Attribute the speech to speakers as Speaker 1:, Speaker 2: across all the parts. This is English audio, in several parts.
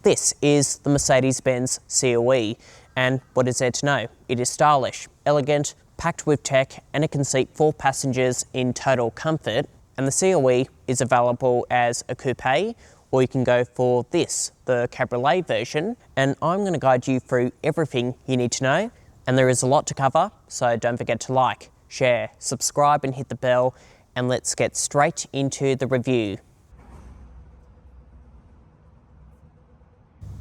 Speaker 1: This is the Mercedes-Benz CLE, and what is there to know? It is stylish, elegant, packed with tech, and it can seat 4 passengers in total comfort. And the CLE is available as a coupe, or you can go for this, the Cabriolet version. And I'm going to guide you through everything you need to know. And there is a lot to cover, so don't forget to like, share, subscribe, and hit the bell. And let's get straight into the review.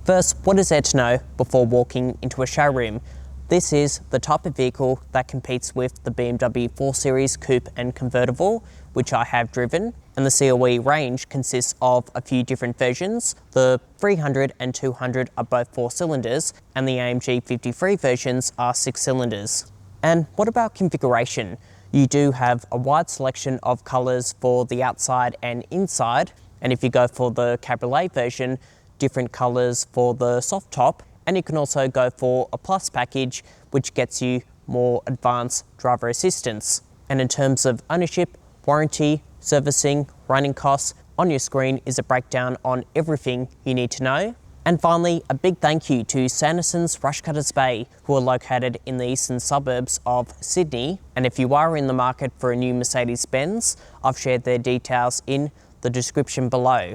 Speaker 1: First, what is there to know before walking into a showroom? This is the type of vehicle that competes with the BMW 4 Series Coupe and Convertible, which I have driven, and the CLE range consists of a few different versions. The 300 and 200 are both 4 cylinders, and the AMG 53 versions are 6 cylinders. And what about configuration? You do have a wide selection of colours for the outside and inside, and if you go for the Cabriolet version, different colours for the soft top, and you can also go for a plus package which gets you more advanced driver assistance. And in terms of ownership, warranty, servicing, running costs, on your screen is a breakdown on everything you need to know. And finally, a big thank you to Sandersons Rushutters Bay, who are located in the eastern suburbs of Sydney. And if you are in the market for a new Mercedes-Benz, I've shared their details in the description below.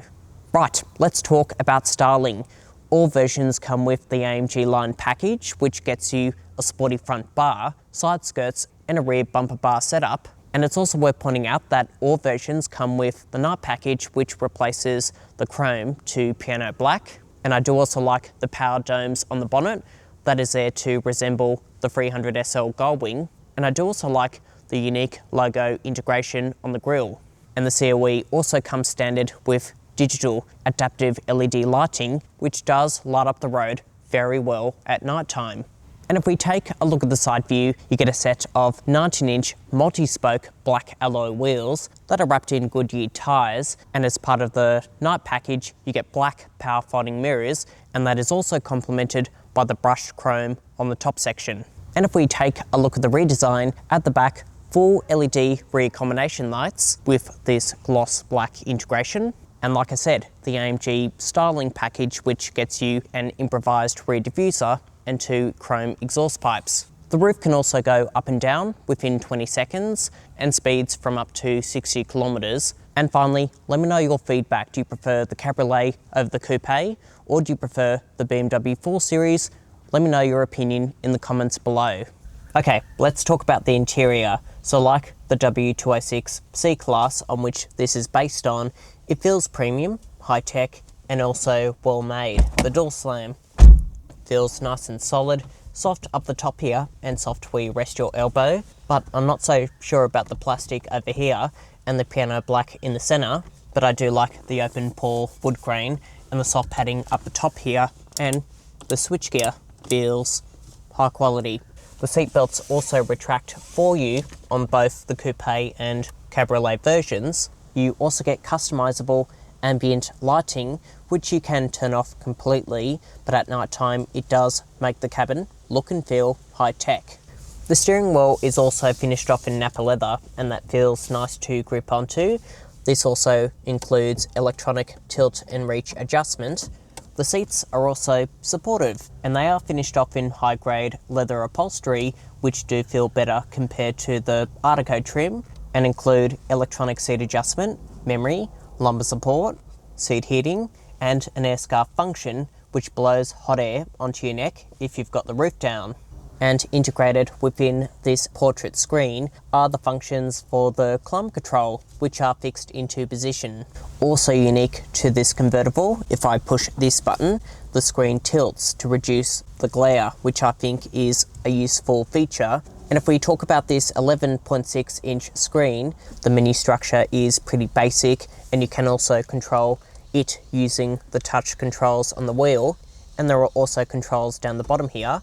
Speaker 1: Right, let's talk about styling. All versions come with the AMG line package, which gets you a sporty front bar, side skirts, and a rear bumper bar setup. And it's also worth pointing out that all versions come with the night package, which replaces the chrome to piano black. And I do also like the power domes on the bonnet. That is there to resemble the 300 SL Gullwing. And I do also like the unique logo integration on the grille. And the CLE also comes standard with digital adaptive LED lighting, which does light up the road very well at night time. And if we take a look at the side view, you get a set of 19-inch multi-spoke black alloy wheels that are wrapped in Goodyear tyres, and as part of the night package you get black power folding mirrors, and that is also complemented by the brushed chrome on the top section. And if we take a look at the rear design, at the back, full LED rear combination lights with this gloss black integration. And like I said, the AMG styling package, which gets you an improvised rear diffuser and 2 chrome exhaust pipes. The roof can also go up and down within 20 seconds and speeds from up to 60 kilometres. And finally, let me know your feedback. Do you prefer the Cabriolet over the coupe, or do you prefer the BMW 4 Series? Let me know your opinion in the comments below. Okay, let's talk about the interior. So like the W206 C-Class, on which this is based on, it feels premium, high-tech, and also well-made. The door slam feels nice and solid, soft up the top here, and soft where you rest your elbow. But I'm not so sure about the plastic over here and the piano black in the centre, but I do like the open pore wood grain and the soft padding up the top here, and the switchgear feels high quality. The seatbelts also retract for you on both the coupe and Cabriolet versions. You also get customizable ambient lighting, which you can turn off completely, but at night time it does make the cabin look and feel high-tech. The steering wheel is also finished off in Napa leather, and that feels nice to grip onto. This also includes electronic tilt and reach adjustment. The seats are also supportive, and they are finished off in high-grade leather upholstery, which do feel better compared to the Artico trim, and include electronic seat adjustment, memory, lumbar support, seat heating, and an air scarf function, which blows hot air onto your neck if you've got the roof down. And integrated within this portrait screen are the functions for the climate control, which are fixed into position. Also unique to this convertible, if I push this button, the screen tilts to reduce the glare, which I think is a useful feature. And if we talk about this 11.6-inch screen, the menu structure is pretty basic, and you can also control it using the touch controls on the wheel, and there are also controls down the bottom here.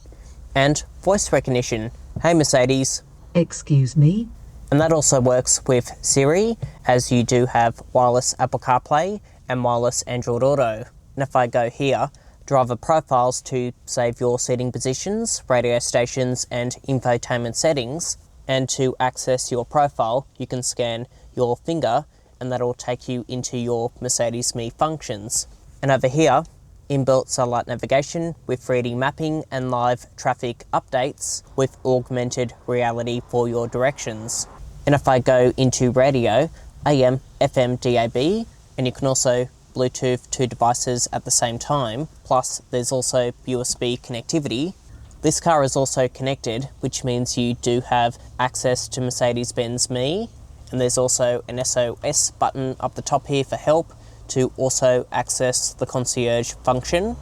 Speaker 1: And voice recognition. Hey Mercedes.
Speaker 2: Excuse me?
Speaker 1: And that also works with Siri, as you do have wireless Apple CarPlay and wireless Android Auto. And if I go here, driver profiles to save your seating positions, radio stations and infotainment settings, and to access your profile you can scan your finger and that'll take you into your Mercedes Me functions. And over here inbuilt satellite navigation with 3D mapping and live traffic updates with augmented reality for your directions. And if I go into radio, AM, FM, DAB, and you can also Bluetooth two devices at the same time, plus there's also USB connectivity. This car is also connected, which means you do have access to Mercedes-Benz Me, and there's also an SOS button up the top here for help to also access the concierge function.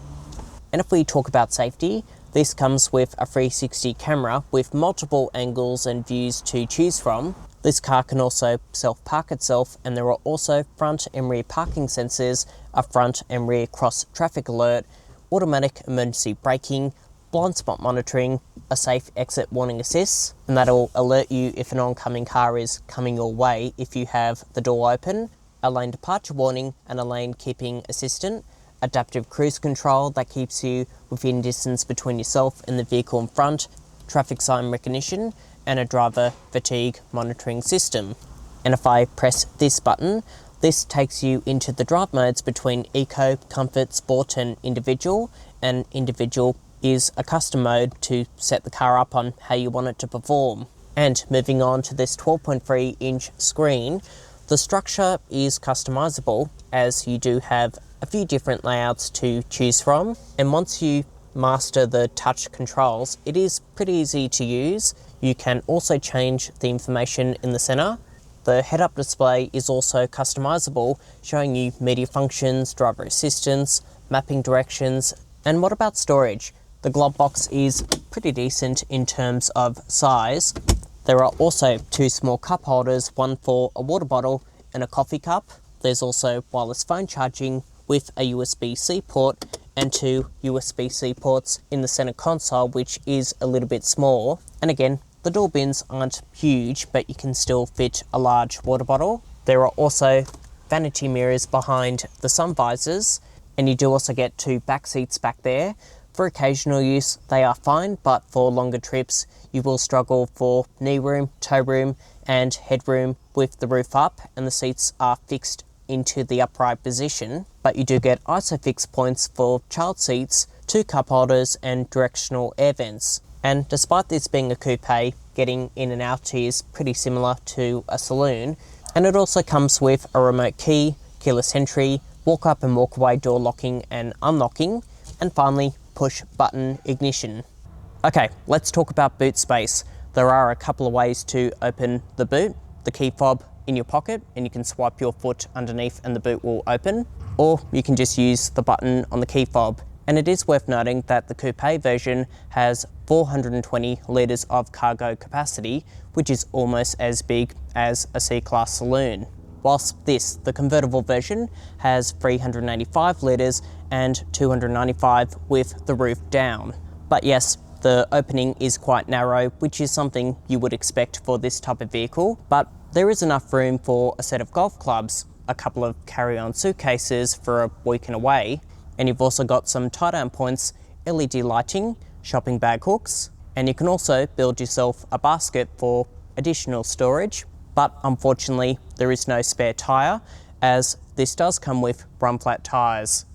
Speaker 1: And if we talk about safety, this comes with a 360 camera with multiple angles and views to choose from. This car can also self-park itself, and there are also front and rear parking sensors, a front and rear cross traffic alert, automatic emergency braking, blind spot monitoring, a safe exit warning assist, and that'll alert you if an oncoming car is coming your way if you have the door open, a lane departure warning and a lane keeping assistant, adaptive cruise control that keeps you within distance between yourself and the vehicle in front, traffic sign recognition, and a driver fatigue monitoring system. And if I press this button, this takes you into the drive modes between Eco, Comfort, Sport and Individual, and Individual is a custom mode to set the car up on how you want it to perform. And moving on to this 12.3 inch screen, the structure is customizable as you do have a few different layouts to choose from, and once you master the touch controls, it is pretty easy to use. You can also change the information in the center. The head-up display is also customizable, showing you media functions, driver assistance, mapping directions. And what about storage? The glove box is pretty decent in terms of size. There are also two small cup holders, one for a water bottle and a coffee cup. There's also wireless phone charging with a USB-C port and two USB-C ports in the center console, which is a little bit small. And again, the door bins aren't huge, but you can still fit a large water bottle. There are also vanity mirrors behind the sun visors, and you do also get two back seats back there. For occasional use, they are fine, but for longer trips, you will struggle for knee room, toe room, and headroom with the roof up, and the seats are fixed into the upright position. But you do get ISOFIX points for child seats, two cup holders, and directional air vents. And despite this being a coupe, getting in and out is pretty similar to a saloon. And it also comes with a remote key, keyless entry, walk up and walk away door locking and unlocking, and finally, push button ignition. Okay, let's talk about boot space. There are a couple of ways to open the boot. The key fob in your pocket, and you can swipe your foot underneath and the boot will open, or you can just use the button on the key fob. And it is worth noting that the coupe version has 420 litres of cargo capacity, which is almost as big as a C-Class saloon. Whilst this, the convertible version, has 385 litres and 295 with the roof down. But yes, the opening is quite narrow, which is something you would expect for this type of vehicle, but there is enough room for a set of golf clubs, a couple of carry-on suitcases for a weekend away, and you've also got some tie-down points, LED lighting, shopping bag hooks, and you can also build yourself a basket for additional storage. But unfortunately, there is no spare tyre, as this does come with run flat tyres.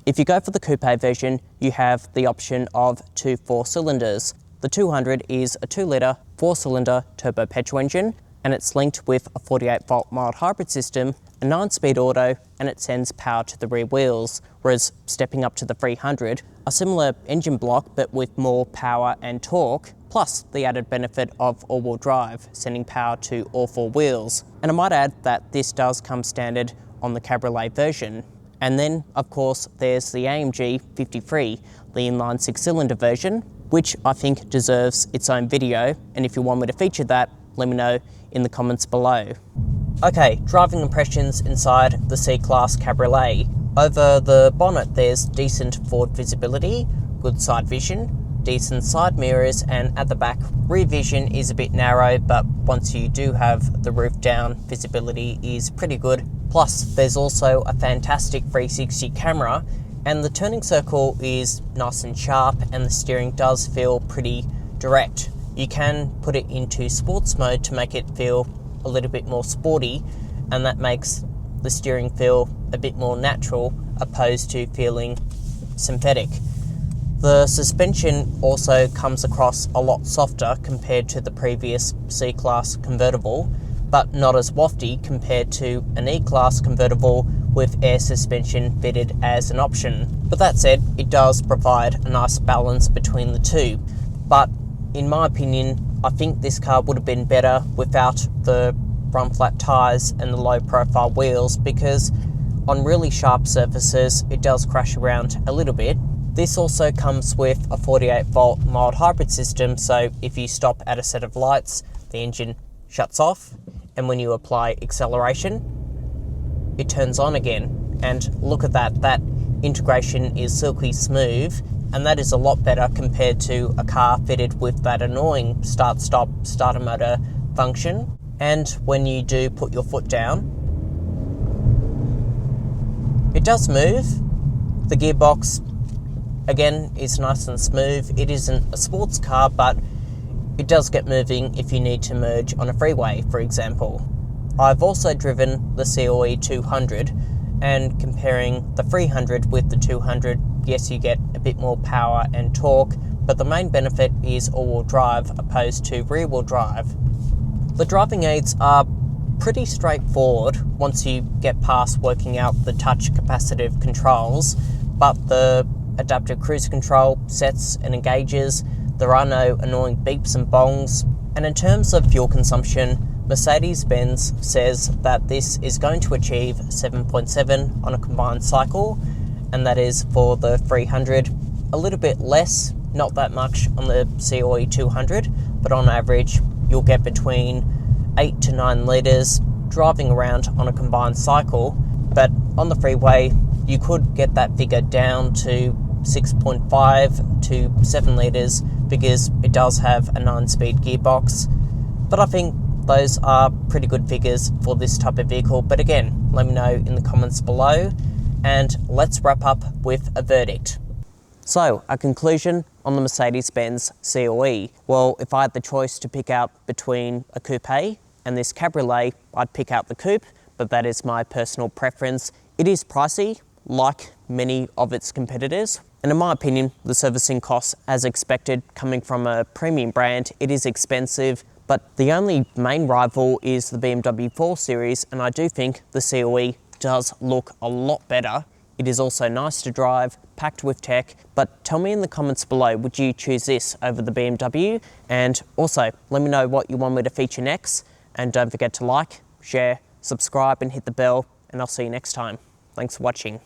Speaker 1: If you go for the coupe version, you have the option of two 4-cylinders. The 200 is a 2-litre 4-cylinder turbo petrol engine, and it's linked with a 48-volt mild hybrid system, a 9-speed auto, and it sends power to the rear wheels, whereas stepping up to the 300, a similar engine block but with more power and torque, plus the added benefit of all-wheel drive, sending power to all 4 wheels. And I might add that this does come standard on the Cabriolet version. And then, of course, there's the AMG 53, the inline 6-cylinder version, which I think deserves its own video, and if you want me to feature that, let me know in the comments below. Okay, driving impressions inside the C-Class Cabriolet. Over the bonnet there's decent forward visibility, good side vision, decent side mirrors, and at the back, rear vision is a bit narrow, but once you do have the roof down, visibility is pretty good. Plus, there's also a fantastic 360 camera, and the turning circle is nice and sharp, and the steering does feel pretty direct. You can put it into sports mode to make it feel a little bit more sporty, and that makes the steering feel a bit more natural, opposed to feeling synthetic. The suspension also comes across a lot softer compared to the previous C-Class convertible, but not as wafty compared to an E-Class convertible with air suspension fitted as an option. But that said, it does provide a nice balance between the two. But in my opinion, I think this car would have been better without the front flat tyres and the low profile wheels, because on really sharp surfaces it does crash around a little bit. This also comes with a 48 volt mild hybrid system, so if you stop at a set of lights, the engine shuts off, and when you apply acceleration, it turns on again. And look at that, that integration is silky smooth, and that is a lot better compared to a car fitted with that annoying start-stop starter motor function. And when you do put your foot down, it does move. The gearbox, again, is nice and smooth. It isn't a sports car, but it does get moving if you need to merge on a freeway, for example. I've also driven the CLE 200, and comparing the 300 with the 200, yes, you get a bit more power and torque, but the main benefit is all-wheel drive opposed to rear-wheel drive. The driving aids are pretty straightforward once you get past working out the touch capacitive controls, but the adaptive cruise control sets and engages, there are no annoying beeps and bongs. And in terms of fuel consumption, Mercedes-Benz says that this is going to achieve 7.7 on a combined cycle, and that is for the 300, a little bit less, not that much on the CLE 200, but on average you'll get between 8 to 9 litres driving around on a combined cycle. But on the freeway you could get that figure down to 6.5 to 7 litres because it does have a 9-speed gearbox. But I think those are pretty good figures for this type of vehicle. But again, let me know in the comments below, and let's wrap up with a verdict. So, a conclusion on the Mercedes-Benz CLE. Well, if I had the choice to pick out between a coupe and this Cabriolet, I'd pick out the coupe, but that is my personal preference. It is pricey, like many of its competitors, and in my opinion, the servicing costs, as expected, coming from a premium brand, it is expensive, but the only main rival is the BMW 4 Series, and I do think the CLE does look a lot better. It is also nice to drive, packed with tech, but tell me in the comments below, would you choose this over the BMW? And also, let me know what you want me to feature next, and don't forget to like, share, subscribe and hit the bell, and I'll see you next time. Thanks for watching.